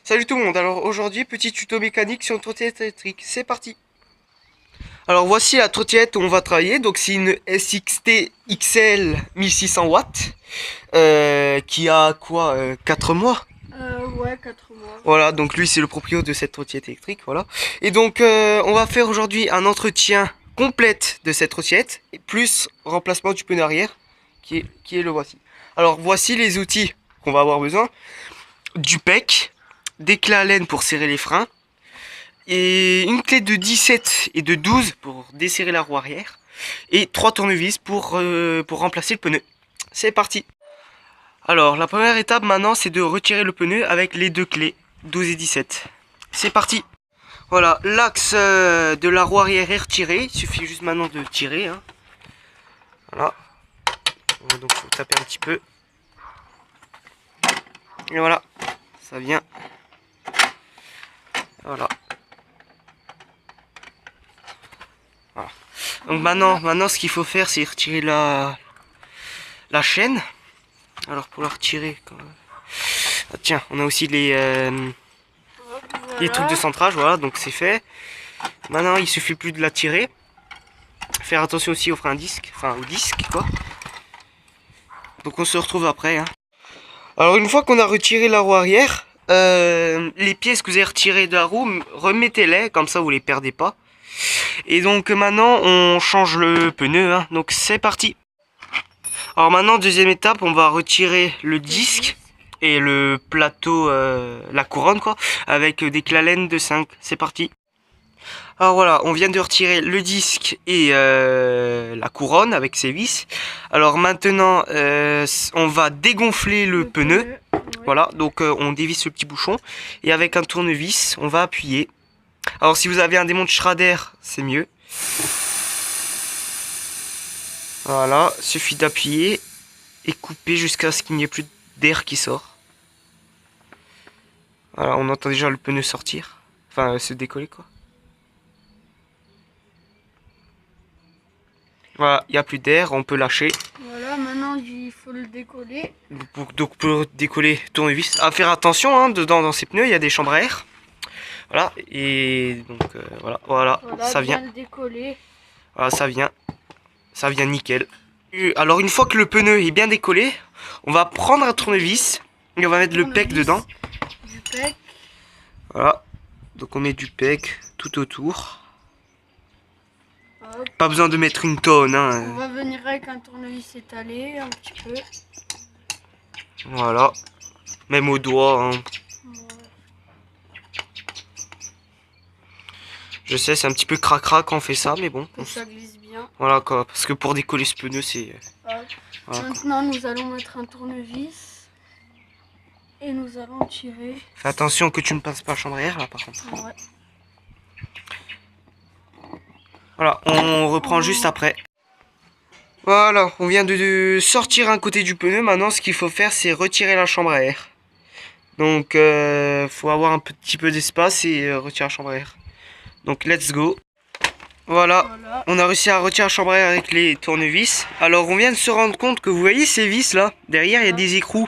Salut tout le monde, alors aujourd'hui petit tuto mécanique sur une trottinette électrique, c'est parti. Alors voici la trottinette où on va travailler, donc c'est une SXT XL 1600 watts qui a quoi 4 mois. Ouais, 4 mois. Voilà, donc lui c'est le propriétaire de cette trottinette électrique, voilà. Et donc on va faire aujourd'hui un entretien complète de cette trottinette, plus remplacement du pneu arrière, qui est le voici. Alors voici les outils qu'on va avoir besoin. Du PEC, des clés à laine pour serrer les freins, et une clé de 17 et de 12 pour desserrer la roue arrière, et 3 tournevis pour remplacer le pneu. C'est parti. Alors la première étape maintenant c'est de retirer le pneu avec les deux clés 12 et 17. C'est parti. Voilà, l'axe de la roue arrière est retiré, il suffit juste maintenant de tirer, hein. Voilà, donc faut taper un petit peu, et voilà, ça vient. Voilà. Voilà. Donc maintenant ce qu'il faut faire c'est retirer la chaîne. Alors pour la retirer, ah, tiens, on a aussi les trucs de centrage, voilà, donc c'est fait. Maintenant il suffit plus de la tirer. Faire attention aussi au frein disque, enfin au disque quoi. Donc on se retrouve après, hein. Alors une fois qu'on a retiré la roue arrière, les pièces que vous avez retirées de la roue, remettez-les, comme ça vous les perdez pas. Et donc maintenant on change le pneu, hein. Donc c'est parti. Alors maintenant deuxième étape, on va retirer le disque et le plateau, la couronne quoi, avec des clés à laine de 5. C'est parti. Alors voilà, on vient de retirer le disque et la couronne avec ses vis. Alors maintenant on va dégonfler le pneu. Ouais. Voilà, donc on dévisse le petit bouchon et avec un tournevis on va appuyer. Alors si vous avez un démonte Schrader, c'est mieux. Voilà, suffit d'appuyer et couper jusqu'à ce qu'il n'y ait plus d'air qui sort. Voilà, on entend déjà le pneu sortir, enfin se décoller quoi. Voilà, il n'y a plus d'air, on peut lâcher. Voilà, maintenant il faut le décoller. Donc pour décoller, tournevis. À faire attention, hein, dedans dans ces pneus, il y a des chambres à air. Voilà, et donc voilà, ça vient. Le décoller. Voilà, ça vient nickel. Alors une fois que le pneu est bien décollé, on va prendre un tournevis et on va mettre le PEC dedans. Du PEC. Voilà, donc on met du PEC tout autour. Hop. Pas besoin de mettre une tonne, hein. On va venir avec un tournevis étalé un petit peu. Voilà, même au doigt, hein. Je sais, c'est un petit peu crac-crac quand on fait ça, mais bon. Ça glisse bien. Voilà quoi, parce que pour décoller ce pneu, c'est... Voilà, maintenant, nous allons mettre un tournevis. Et nous allons tirer. Fais attention que tu ne passes pas la chambre à air, là, par contre. Ouais. Voilà, on reprend juste après. Voilà, on vient de sortir un côté du pneu. Maintenant, ce qu'il faut faire, c'est retirer la chambre à air. Donc, faut avoir un petit peu d'espace et retirer la chambre à air. Donc let's go. Voilà, on a réussi à retirer la chambre à air avec les tournevis. Alors on vient de se rendre compte que vous voyez ces vis là, derrière il y a des écrous.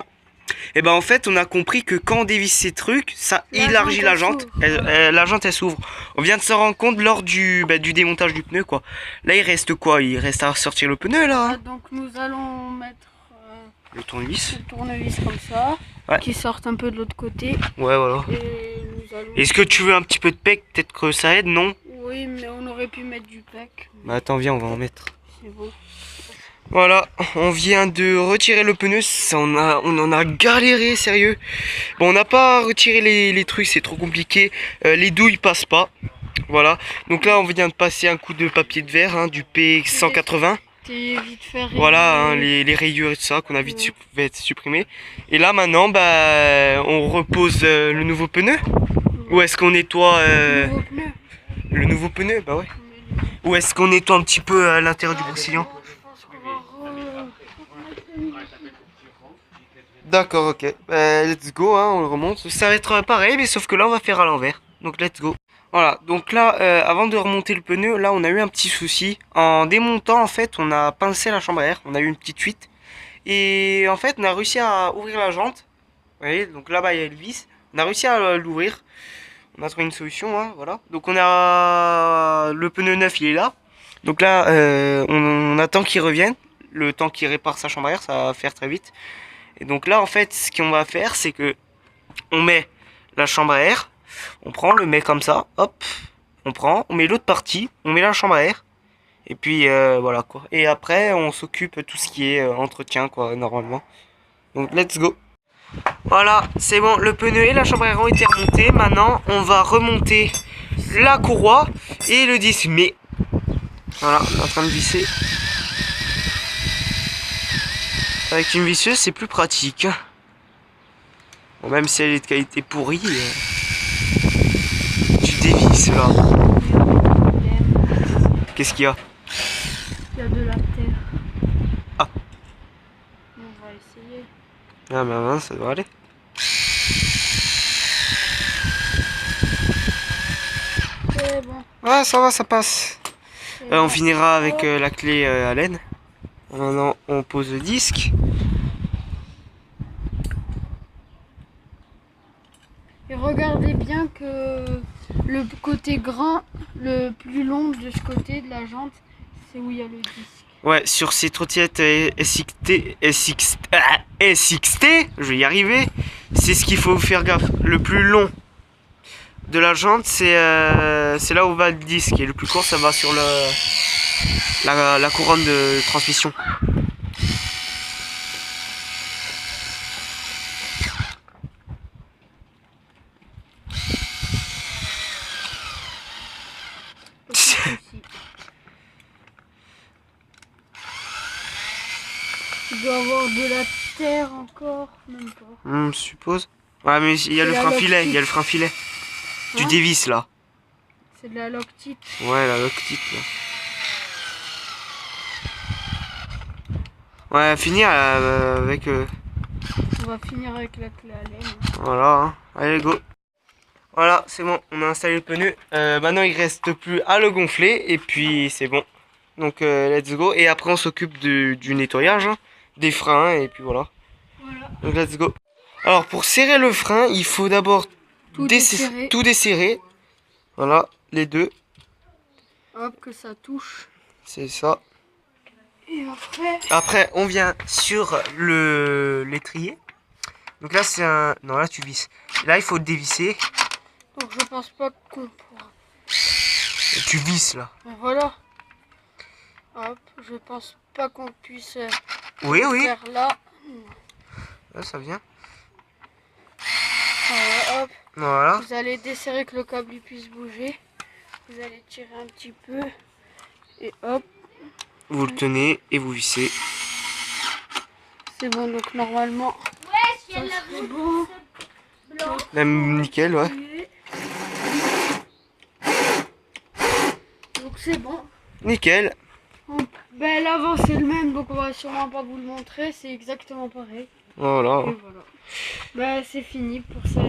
Et ben en fait on a compris que quand on dévisse ces trucs, ça élargit la jante. La jante elle s'ouvre. On vient de se rendre compte lors du démontage du pneu quoi. Là il reste quoi? Il reste à sortir le pneu là, hein. Donc nous allons mettre le tournevis comme ça. Ouais. Qui sortent un peu de l'autre côté. Ouais voilà. Est-ce que tu veux un petit peu de PEC? Peut-être que ça aide, non? Oui, mais on aurait pu mettre du PEC. Bah attends, viens, on va en mettre. C'est bon. Voilà, on vient de retirer le pneu, on en a galéré, sérieux. Bon, on n'a pas retiré les trucs, c'est trop compliqué. Les douilles passent pas. Voilà, donc là on vient de passer un coup de papier de verre, hein, du P180. Voilà, hein, les rayures et tout ça qu'on a vite supprimé. Et là maintenant, bah, on repose le nouveau pneu. Ou est-ce qu'on nettoie le nouveau pneu? Bah ouais. Ou est-ce qu'on nettoie un petit peu à l'intérieur du broussillant? D'accord, ok. Let's go, hein, on le remonte. Ça va être pareil, mais sauf que là on va faire à l'envers. Donc let's go. Voilà, donc là, avant de remonter le pneu, là on a eu un petit souci. En démontant, en fait, on a pincé la chambre à air. On a eu une petite fuite. Et en fait, on a réussi à ouvrir la jante. Vous voyez, donc là-bas il y a le vis. On a réussi à l'ouvrir. On a trouvé une solution, hein, voilà. Donc on a le pneu neuf, il est là. Donc là, on attend qu'il revienne. Le temps qu'il répare sa chambre à air, ça va faire très vite. Et donc là, en fait, ce qu'on va faire, c'est que on met la chambre à air, on prend, le met comme ça, hop, on met l'autre partie, on met la chambre à air, et puis voilà quoi. Et après, on s'occupe de tout ce qui est entretien quoi, normalement. Donc let's go. Voilà, c'est bon, le pneu et la chambre à air ont été remontés. Maintenant, on va remonter la courroie et le disque. Mais voilà, on est en train de visser. Avec une visseuse, c'est plus pratique. Bon, même si elle est de qualité pourrie, tu dévisses là. Qu'est-ce qu'il y a? Il y a de la terre. Ah. On va essayer. Ah mais mince, ça doit aller. C'est bon. Ouais, ça va, ça passe. C'est On bon. finira avec la clé Allen. Maintenant, on pose le disque. Et regardez bien que le côté grand, le plus long de ce côté de la jante, c'est où il y a le disque. Ouais, sur ces trottinettes SXT, je vais y arriver. C'est ce qu'il faut faire gaffe. Le plus long de la jante, c'est là où va le disque. Et le plus court, ça va sur la couronne de transmission. Il doit y avoir de la terre encore, même pas. Je suppose. Ouais, mais il y a le C'est la frein filet, loctite. il y a le frein filet. Tu Hein? dévisses là. C'est de la loctite. Ouais, la loctite là. Ouais, finir avec. On va finir avec la clé Allen. Voilà, hein. Allez, go. Voilà, c'est bon, on a installé le pneu. Maintenant, il reste plus à le gonfler et puis c'est bon. Donc, let's go. Et après, on s'occupe du nettoyage, hein, des freins et puis voilà. Voilà. Donc, let's go. Alors, pour serrer le frein, il faut d'abord Tout desserrer. tout desserrer. Voilà, les deux. Hop, que ça touche. C'est ça. Et après, Après, on vient sur l'étrier. Donc là, c'est un... Non, là, tu visses. Là, il faut le dévisser. donc je pense pas qu'on pourra. Et tu visses, là. Ben voilà. Hop, je pense pas qu'on puisse Oui, oui. faire là. Là, ça vient. Voilà, hop. Voilà. Vous allez desserrer que le câble il puisse bouger. Vous allez tirer un petit peu. Et hop, Vous le tenez et vous vissez. c'est bon. Donc normalement, ça serait bon. Même nickel, ouais. Donc c'est bon. Nickel. Ben l'avant c'est le même, donc on va sûrement pas vous le montrer. C'est exactement pareil. Voilà. Et voilà. Ben c'est fini pour ça.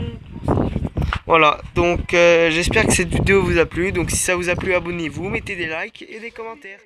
Voilà. Donc, j'espère que cette vidéo vous a plu. Donc, si ça vous a plu, abonnez-vous, mettez des likes et des commentaires.